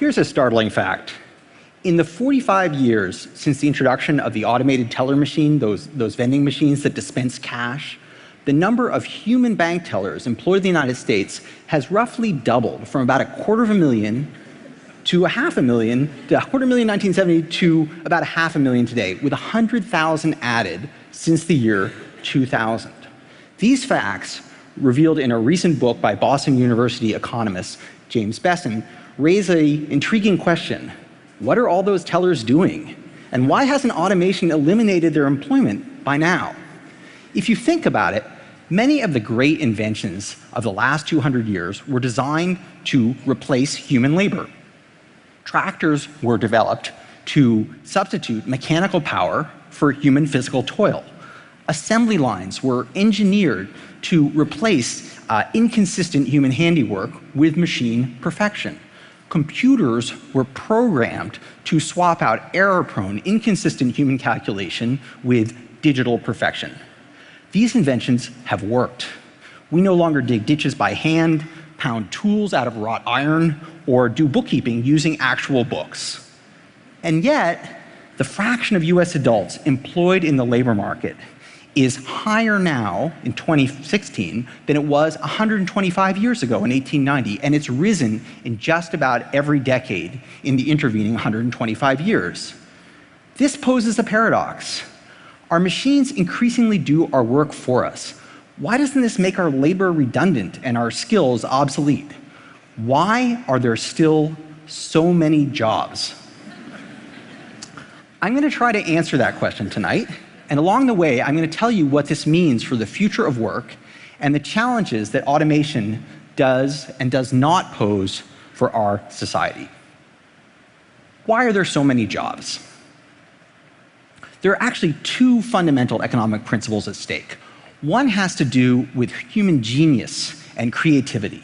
Here's a startling fact. In the 45 years since the introduction of the automated teller machine, those vending machines that dispense cash, the number of human bank tellers employed in the United States has roughly doubled from about 250,000 to 500,000, to 250,000 in 1970 to about 500,000 today, with 100,000 added since the year 2000. These facts, revealed in a recent book by Boston University economist James Besson, raise an intriguing question. What are all those tellers doing? And why hasn't automation eliminated their employment by now? If you think about it, many of the great inventions of the last 200 years were designed to replace human labor. Tractors were developed to substitute mechanical power for human physical toil. Assembly lines were engineered to replace inconsistent human handiwork with machine perfection. Computers were programmed to swap out error-prone, inconsistent human calculation with digital perfection. These inventions have worked. We no longer dig ditches by hand, pound tools out of wrought iron, or do bookkeeping using actual books. And yet, the fraction of US adults employed in the labor market is higher now in 2016 than it was 125 years ago in 1890, and it's risen in just about every decade in the intervening 125 years. This poses a paradox. Our machines increasingly do our work for us. Why doesn't this make our labor redundant and our skills obsolete? Why are there still so many jobs? I'm going to try to answer that question tonight. And along the way, I'm going to tell you what this means for the future of work and the challenges that automation does and does not pose for our society. Why are there so many jobs? There are actually two fundamental economic principles at stake. One has to do with human genius and creativity.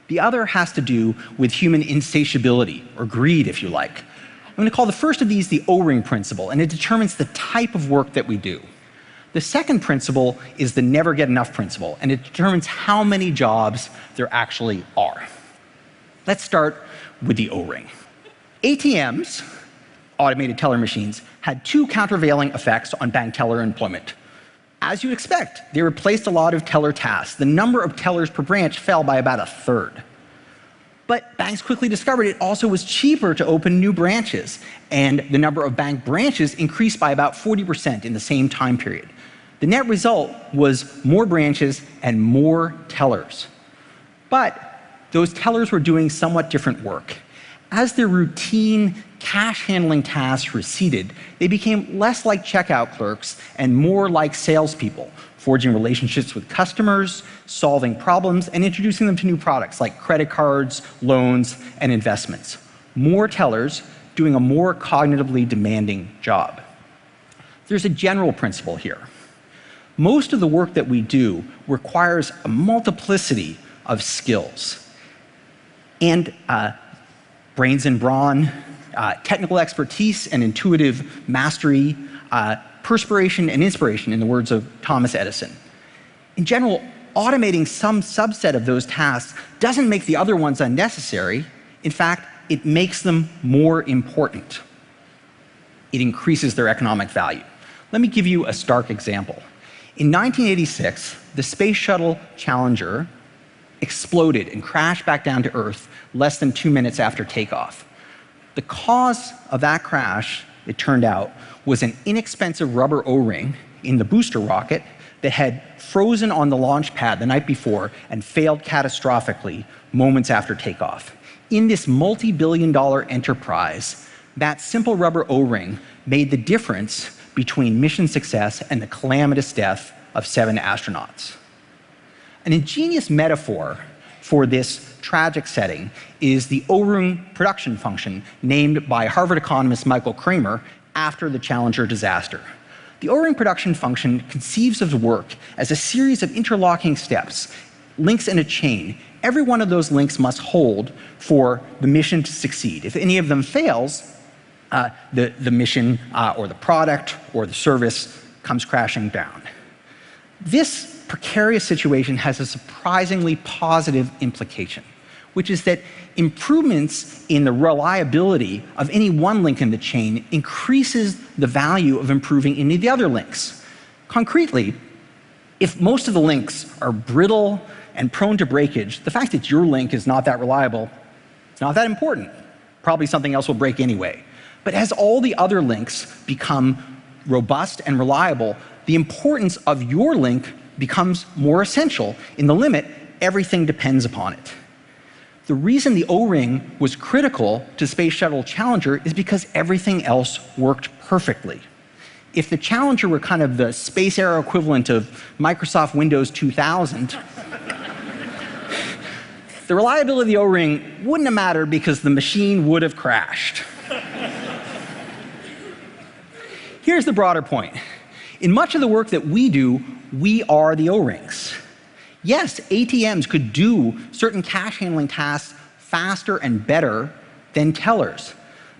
The other has to do with human insatiability, or greed, if you like. I'm going to call the first of these the O-ring principle, and it determines the type of work that we do. The second principle is the never get enough principle, and it determines how many jobs there actually are. Let's start with the O-ring. ATMs, automated teller machines, had two countervailing effects on bank teller employment. As you'd expect, they replaced a lot of teller tasks. The number of tellers per branch fell by about a third. But banks quickly discovered it also was cheaper to open new branches, and the number of bank branches increased by about 40% in the same time period. The net result was more branches and more tellers. But those tellers were doing somewhat different work. As their routine cash handling tasks receded, they became less like checkout clerks and more like salespeople, forging relationships with customers, solving problems, and introducing them to new products like credit cards, loans, and investments. More tellers doing a more cognitively demanding job. There's a general principle here. Most of the work that we do requires a multiplicity of skills. And brains and brawn, technical expertise and intuitive mastery, perspiration and inspiration, in the words of Thomas Edison. In general, automating some subset of those tasks doesn't make the other ones unnecessary. In fact, it makes them more important. It increases their economic value. Let me give you a stark example. In 1986, the Space Shuttle Challenger exploded and crashed back down to Earth less than 2 minutes after takeoff. The cause of that crash, it turned out, was an inexpensive rubber O-ring in the booster rocket that had frozen on the launch pad the night before and failed catastrophically moments after takeoff. In this multi-billion-dollar enterprise, that simple rubber O-ring made the difference between mission success and the calamitous death of 7 astronauts. An ingenious metaphor for this tragic setting is the O-ring production function named by Harvard economist Michael Kramer after the Challenger disaster. The O-ring production function conceives of work as a series of interlocking steps, links in a chain. Every one of those links must hold for the mission to succeed. If any of them fails, the mission or the product or the service comes crashing down. This precarious situation has a surprisingly positive implication. which is that improvements in the reliability of any one link in the chain increases the value of improving any of the other links. Concretely, if most of the links are brittle and prone to breakage, the fact that your link is not that reliable, it's not that important. Probably something else will break anyway. But as all the other links become robust and reliable, the importance of your link becomes more essential. In the limit, everything depends upon it. The reason the O-ring was critical to Space Shuttle Challenger is because everything else worked perfectly. If the Challenger were kind of the space era equivalent of Microsoft Windows 2000, the reliability of the O-ring wouldn't have mattered because the machine would have crashed. Here's the broader point. In much of the work that we do, we are the O-rings. Yes, ATMs could do certain cash handling tasks faster and better than tellers.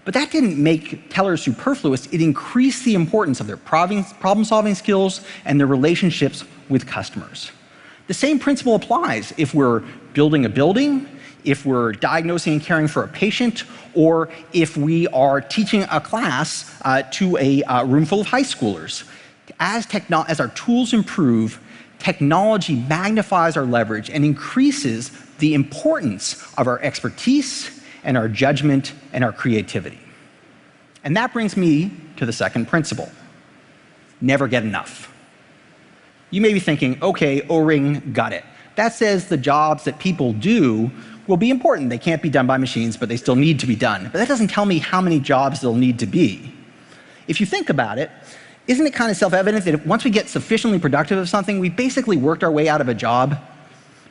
But that didn't make tellers superfluous. It increased the importance of their problem-solving skills and their relationships with customers. The same principle applies if we're building a building, if we're diagnosing and caring for a patient, or if we are teaching a class to a room full of high schoolers. As our tools improve, technology magnifies our leverage and increases the importance of our expertise and our judgment and our creativity. And that brings me to the second principle. Never get enough. You may be thinking, okay, O-ring, got it. That says the jobs that people do will be important. They can't be done by machines, but they still need to be done. But that doesn't tell me how many jobs there'll need to be. If you think about it, isn't it kind of self-evident that once we get sufficiently productive of something, we basically worked our way out of a job?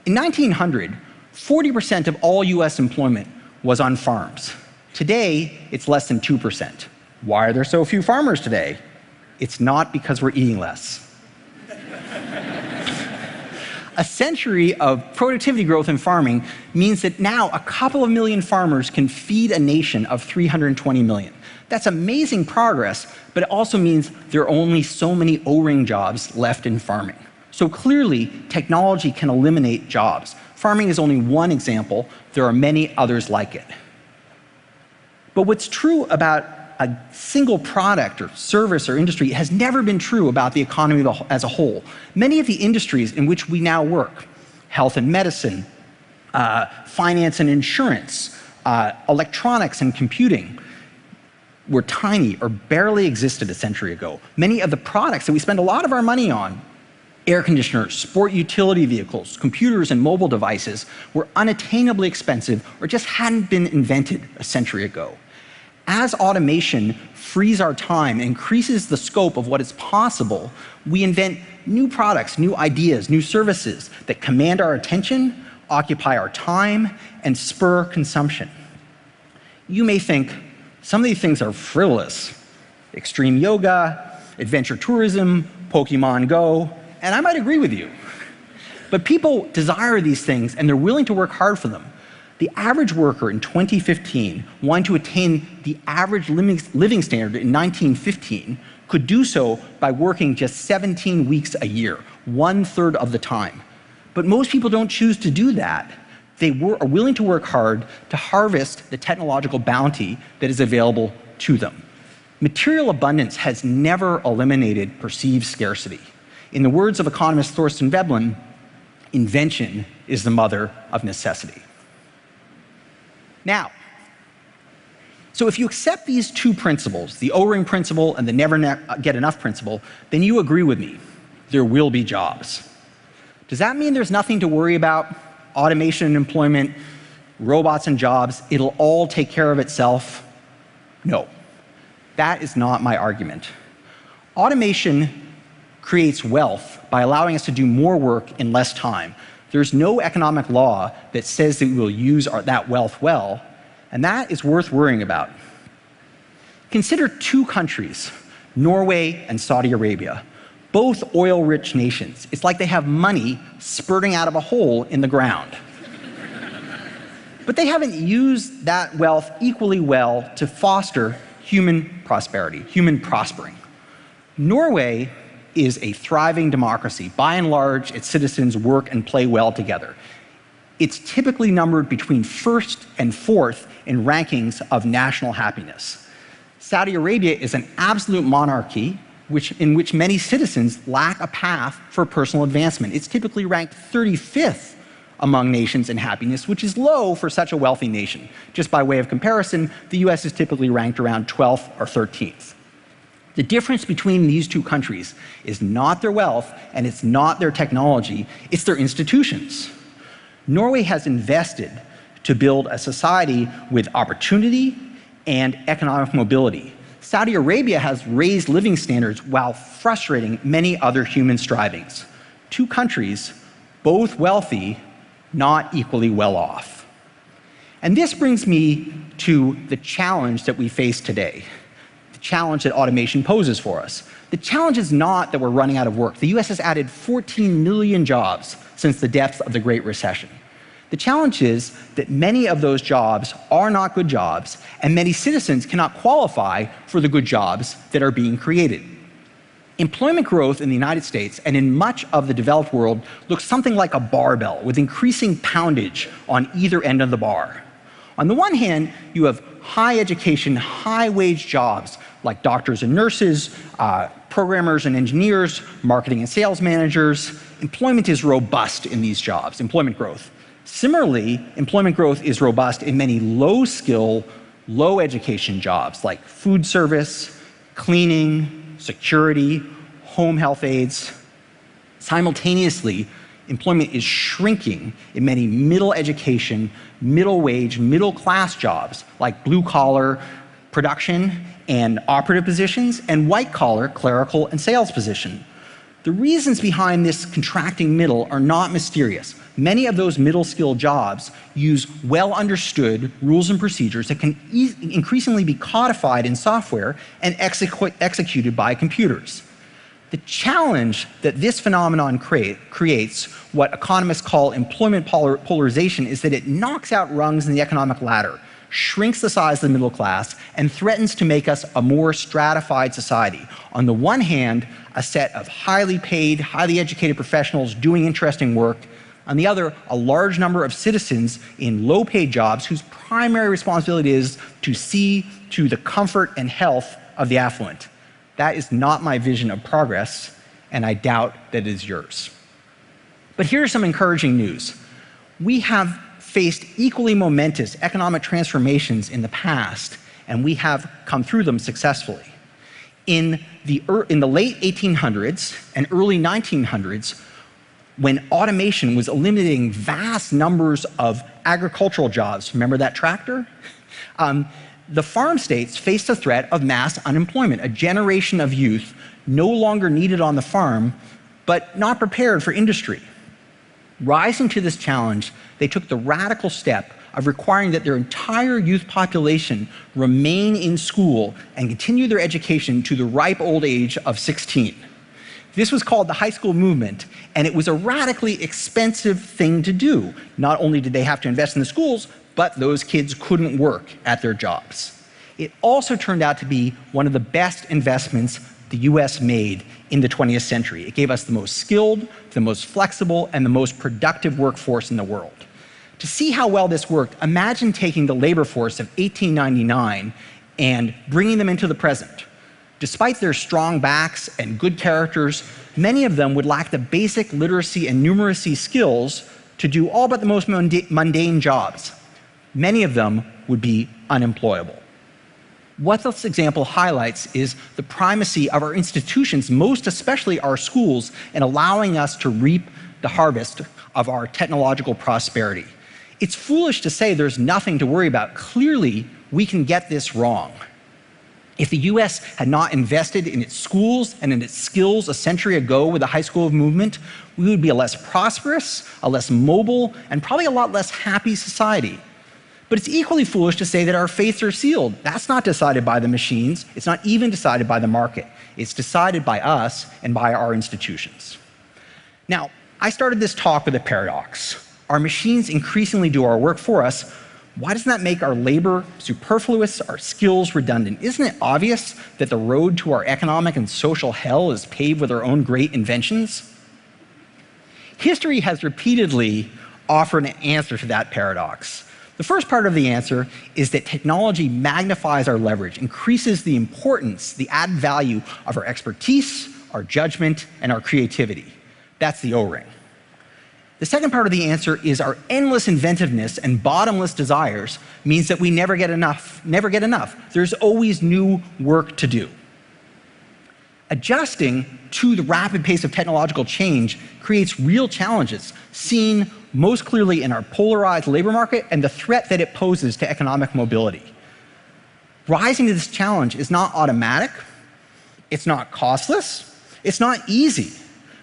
In 1900, 40% of all US employment was on farms. Today, it's less than 2%. Why are there so few farmers today? It's not because we're eating less. A century of productivity growth in farming means that now a couple of million farmers can feed a nation of 320 million. That's amazing progress, but it also means there are only so many O-ring jobs left in farming. So clearly, technology can eliminate jobs. Farming is only one example. There are many others like it. But what's true about a single product or service or industry has never been true about the economy as a whole. Many of the industries in which we now work, health and medicine, finance and insurance, electronics and computing, were tiny or barely existed a century ago. Many of the products that we spend a lot of our money on, air conditioners, sport utility vehicles, computers and mobile devices, were unattainably expensive or just hadn't been invented a century ago. As automation frees our time and increases the scope of what is possible, we invent new products, new ideas, new services that command our attention, occupy our time, and spur consumption. You may think some of these things are frivolous. Extreme yoga, adventure tourism, Pokemon Go, and I might agree with you. But people desire these things and they're willing to work hard for them. The average worker in 2015 wanting to attain the average living standard in 1915 could do so by working just 17 weeks a year, 1/3 of the time. But most people don't choose to do that. They are willing to work hard to harvest the technological bounty that is available to them. Material abundance has never eliminated perceived scarcity. In the words of economist Thorstein Veblen, invention is the mother of necessity. Now, so if you accept these two principles, the O-ring principle and the never get enough principle, then you agree with me. There will be jobs. Does that mean there's nothing to worry about? Automation and employment, robots and jobs, it'll all take care of itself? No. That is not my argument. Automation creates wealth by allowing us to do more work in less time. There's no economic law that says that we will use that wealth well, and that is worth worrying about. Consider two countries, Norway and Saudi Arabia, both oil-rich nations. It's like they have money spurting out of a hole in the ground. But they haven't used that wealth equally well to foster human prosperity, human prospering. Norway is a thriving democracy. By and large, its citizens work and play well together. It's typically numbered between first and fourth in rankings of national happiness. Saudi Arabia is an absolute monarchy in which many citizens lack a path for personal advancement. It's typically ranked 35th among nations in happiness, which is low for such a wealthy nation. Just by way of comparison, the US is typically ranked around 12th or 13th. The difference between these two countries is not their wealth and it's not their technology, it's their institutions. Norway has invested to build a society with opportunity and economic mobility. Saudi Arabia has raised living standards while frustrating many other human strivings. Two countries, both wealthy, not equally well off. And this brings me to the challenge that we face today, the challenge that automation poses for us. The challenge is not that we're running out of work. The US has added 14 million jobs since the depths of the Great Recession. The challenge is that many of those jobs are not good jobs, and many citizens cannot qualify for the good jobs that are being created. Employment growth in the United States and in much of the developed world looks something like a barbell with increasing poundage on either end of the bar. On the one hand, you have high education, high wage jobs like doctors and nurses, programmers and engineers, marketing and sales managers. Employment is robust in these jobs, employment growth. Similarly, employment growth is robust in many low-skill, low-education jobs like food service, cleaning, security, home health aides. Simultaneously, employment is shrinking in many middle education, middle wage, middle class jobs like blue collar production and operative positions and white collar clerical and sales position. The reasons behind this contracting middle are not mysterious. Many of those middle skill jobs use well understood rules and procedures that can increasingly be codified in software and executed by computers. The challenge that this phenomenon creates, what economists call employment polarization, is that it knocks out rungs in the economic ladder, shrinks the size of the middle class, and threatens to make us a more stratified society. On the one hand, a set of highly paid, highly educated professionals doing interesting work. On the other, a large number of citizens in low-paid jobs whose primary responsibility is to see to the comfort and health of the affluent. That is not my vision of progress, and I doubt that it is yours. But here's some encouraging news. We have faced equally momentous economic transformations in the past, and we have come through them successfully. In the late 1800s and early 1900s, when automation was eliminating vast numbers of agricultural jobs, remember that tractor? The farm states faced the threat of mass unemployment, a generation of youth no longer needed on the farm, but not prepared for industry. Rising to this challenge, they took the radical step of requiring that their entire youth population remain in school and continue their education to the ripe old age of 16. This was called the high school movement, and it was a radically expensive thing to do. Not only did they have to invest in the schools, but those kids couldn't work at their jobs. It also turned out to be one of the best investments the US made in the 20th century. It gave us the most skilled, the most flexible, and the most productive workforce in the world. To see how well this worked, imagine taking the labor force of 1899 and bringing them into the present. Despite their strong backs and good characters, many of them would lack the basic literacy and numeracy skills to do all but the most mundane jobs. Many of them would be unemployable. What this example highlights is the primacy of our institutions, most especially our schools, in allowing us to reap the harvest of our technological prosperity. It's foolish to say there's nothing to worry about. Clearly, we can get this wrong. If the US had not invested in its schools and in its skills a century ago with the high school movement, we would be a less prosperous, a less mobile, and probably a lot less happy society. But it's equally foolish to say that our fates are sealed. That's not decided by the machines. It's not even decided by the market. It's decided by us and by our institutions. Now, I started this talk with a paradox. Our machines increasingly do our work for us. Why doesn't that make our labor superfluous, our skills redundant? Isn't it obvious that the road to our economic and social hell is paved with our own great inventions? History has repeatedly offer an answer to that paradox. The first part of the answer is that technology magnifies our leverage, increases the importance, the added value of our expertise, our judgment, and our creativity. That's the O-ring. The second part of the answer is our endless inventiveness and bottomless desires means that we never get enough. There's always new work to do. Adjusting to the rapid pace of technological change creates real challenges, seen most clearly in our polarized labor market and the threat that it poses to economic mobility. Rising to this challenge is not automatic, it's not costless, it's not easy,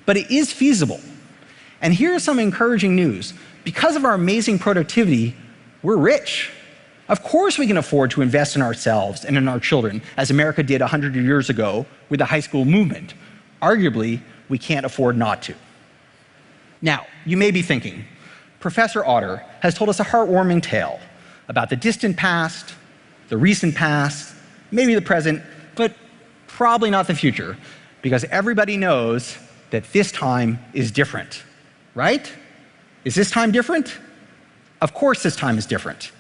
but it is feasible. And here's some encouraging news. Because of our amazing productivity, we're rich. Of course we can afford to invest in ourselves and in our children, as America did 100 years ago with the high school movement. Arguably, we can't afford not to. Now, you may be thinking, Professor Autor has told us a heartwarming tale about the distant past, the recent past, maybe the present, but probably not the future, because everybody knows that this time is different, right? Is this time different? Of course this time is different.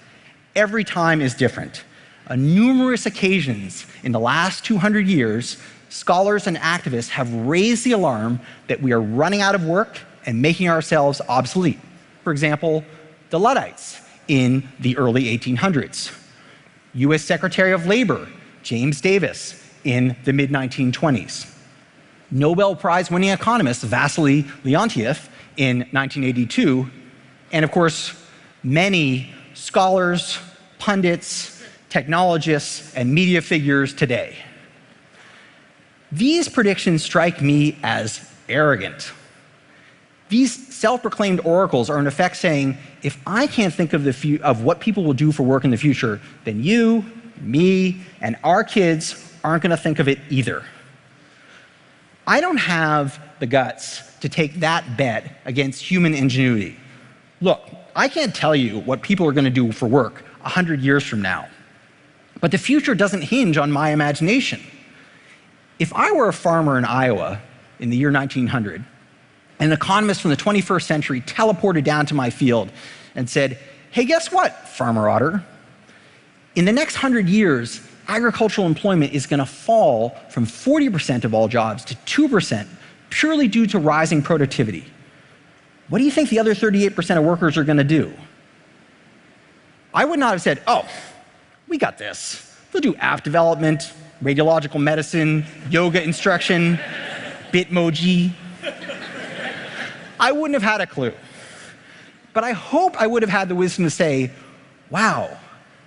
Every time is different. On numerous occasions in the last 200 years, scholars and activists have raised the alarm that we are running out of work and making ourselves obsolete. For example, the Luddites in the early 1800s. US Secretary of Labor, James Davis, in the mid-1920s. Nobel Prize-winning economist Vasily Leontief in 1982. And of course, many scholars, pundits, technologists, and media figures today. These predictions strike me as arrogant. These self-proclaimed oracles are in effect saying, if I can't think of what people will do for work in the future, then you, me, and our kids aren't going to think of it either. I don't have the guts to take that bet against human ingenuity. Look, I can't tell you what people are going to do for work 100 years from now. But the future doesn't hinge on my imagination. If I were a farmer in Iowa in the year 1900, an economist from the 21st century teleported down to my field and said, hey, guess what, Farmer Autor? In the next 100 years, agricultural employment is going to fall from 40% of all jobs to 2% purely due to rising productivity. What do you think the other 38% of workers are going to do? I would not have said, oh, we got this. They'll do app development, radiological medicine, yoga instruction, Bitmoji. I wouldn't have had a clue. But I hope I would have had the wisdom to say, wow,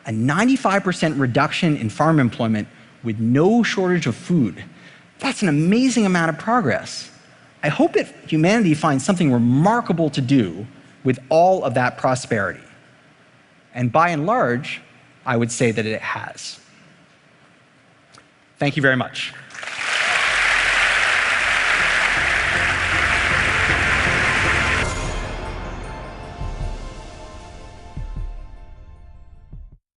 a 95% reduction in farm employment with no shortage of food. That's an amazing amount of progress. I hope that humanity finds something remarkable to do with all of that prosperity. And by and large, I would say that it has. Thank you very much.